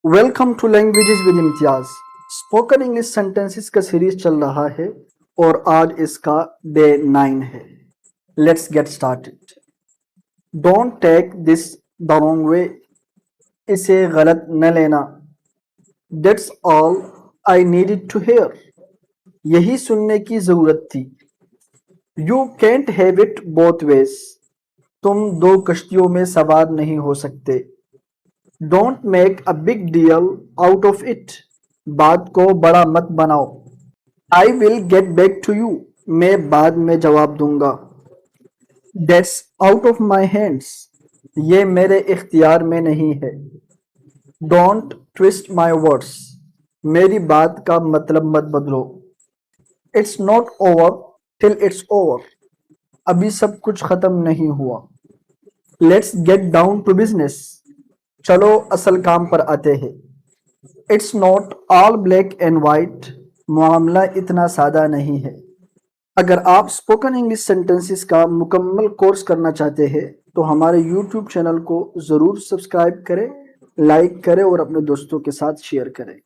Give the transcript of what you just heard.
Welcome two languages with Imtiaz. Spoken English sentences کا series چل رہا ہے اور آج اس کا ڈے 9 ہے. Let's get started. Don't take this the wrong way. اسے غلط نہ لینا. That's all I needed to hear. یہی سننے کی ضرورت تھی. You can't have it both ways. تم دو کشتیوں میں سوار نہیں ہو سکتے. Don't make a big deal out of it. بات کو بڑا مت بناؤ. I will get back to you. میں بعد میں جواب دوں گا. That's out of my hands. یہ میرے اختیار میں نہیں ہے. Don't twist my words. میری بات کا مطلب مت بدلو. It's not over till it's over. ابھی سب کچھ ختم نہیں ہوا. Let's get down to business. چلو اصل کام پر آتے ہیں. It's not all black and white. معاملہ اتنا سادہ نہیں ہے. اگر آپ اسپوکن انگلش سینٹینسز کا مکمل کورس کرنا چاہتے ہیں تو ہمارے یوٹیوب چینل کو ضرور سبسکرائب کریں، لائک کریں اور اپنے دوستوں کے ساتھ شیئر کریں.